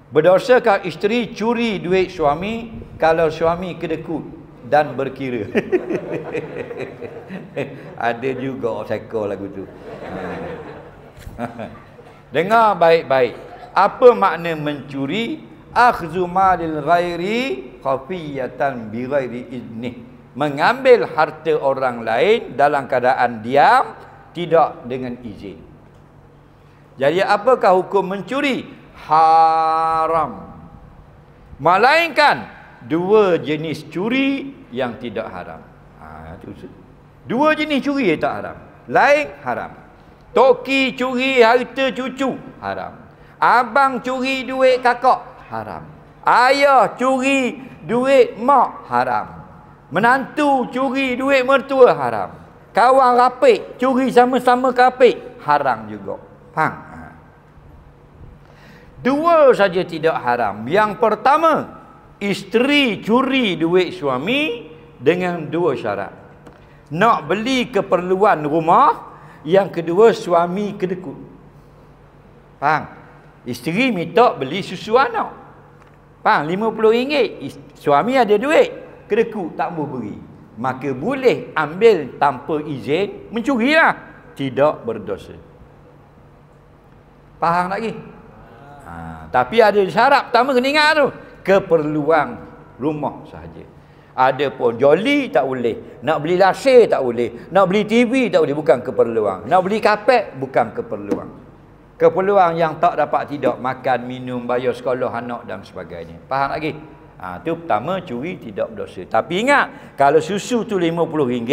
Berdosakah isteri curi duit suami kalau suami kedekut dan berkira? Ada juga seko lagu tu. Dengar baik-baik. Apa makna mencuri? Akhzu malil ghairi khafiyatan bi ghairi idnih. Mengambil harta orang lain dalam keadaan diam, tidak dengan izin. Jadi apakah hukum mencuri? Haram. Melainkan dua jenis curi yang tidak haram. Dua jenis curi yang tak haram. Lain haram. Toki curi harta cucu, haram. Abang curi duit kakak, haram. Ayah curi duit mak, haram. Menantu curi duit mertua, haram. Kawan rapik curi sama-sama kapik, haram juga. Faham? Dua saja tidak haram. Yang pertama, isteri curi duit suami dengan dua syarat. Nak beli keperluan rumah. Yang kedua, suami kedekut. Faham? Isteri minta beli susu anak. Faham? RM50. Suami ada duit. Kedekut tak mau beri. Maka boleh ambil tanpa izin, mencurilah. Tidak berdosa. Faham lagi? Tapi ada syarat pertama kena ingat tu. Keperluan rumah sahaja. Ada pun joli tak boleh. Nak beli lasir tak boleh. Nak beli TV tak boleh. Bukan keperluan. Nak beli kapet bukan keperluan. Keperluan yang tak dapat tidak. Makan, minum, bayar sekolah anak dan sebagainya. Faham lagi? Tu pertama, curi tidak berdosa. Tapi ingat, kalau susu tu RM50,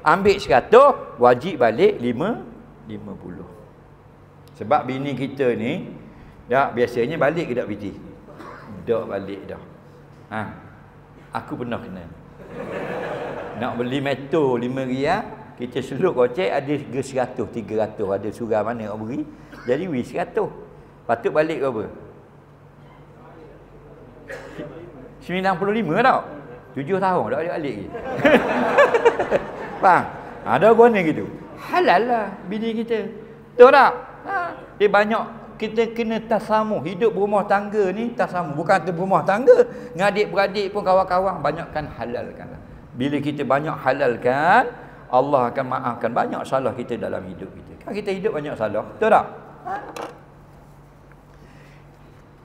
ambil 100, wajib balik 50. Sebab bini kita ni, dah biasanya balik ke tak piti? Tak balik dah. Aku pernah kena. Nak beli meto RM5, kita seluk kocek ada harga 100, 300. Ada surah mana orang beri. Jadi wis 100. Patut balik ke apa? 95 tau. 7 tahun tak balik lagi. Faham? Ada guna gitu. Halal lah bini kita. Betul tak? Dia banyak. Kita kena tasamuh. Hidup berumah tangga ni tasamuh. Bukan berumah tangga. Ngadik-beradik pun kawan-kawan. Banyakkan halalkan. Bila kita banyak halalkan, Allah akan maafkan banyak salah kita dalam hidup kita. Kan kita hidup banyak salah. Betul tak?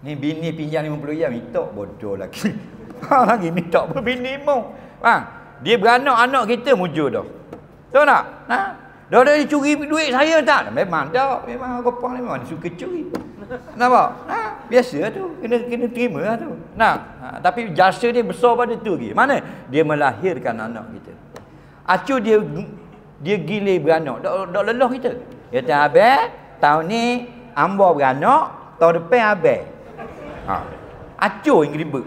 Ni bini pinjam RM50, minta bodoh lagi. Lagi minta apa bini mu? Dia beranak-anak kita mujur dah. Betul tak? Dah curi duit saya tak? Memang tak. Memang kopang ni memang suka curi. Nampak? Biasa tu. Kena terima lah tu. Tapi jasa dia besar pada tu lagi. Mana? Dia melahirkan anak kita. Acu dia gila beranak. Dak lelah kita. Dia kata, abang, tahun ni Ambo beranak, tahun depan abang. Acu yang ribet.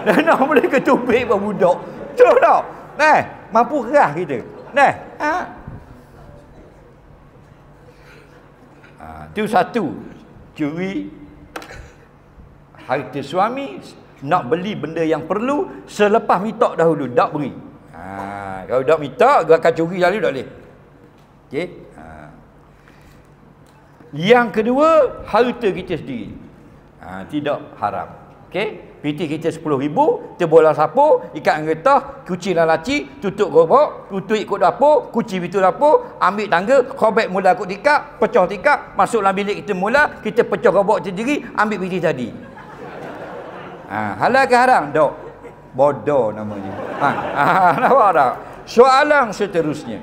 Dan nak boleh ketubik budak. Betul tak? Mampu kerah kita. Itu satu. Curi harta suami, nak beli benda yang perlu, selepas minta dahulu, tak beri. Kalau tak minta, dia akan curi lalu tak boleh. Okey. Yang kedua, harta kita sendiri. Tidak haram. Okey. PT kita RM10,000, terbola sapu, ikat getah, kuci lalaci, tutup gerobak, tutup ikut dapur, kunci pintu dapur, ambil tangga, khobek mula ikut tikar, pecah tikar, masuk dalam bilik kita mula, kita pecah gerobak sendiri, ambil PT tadi. Halal ke haram? Tak. Bodoh namanya. Nampak tak? Soalan seterusnya.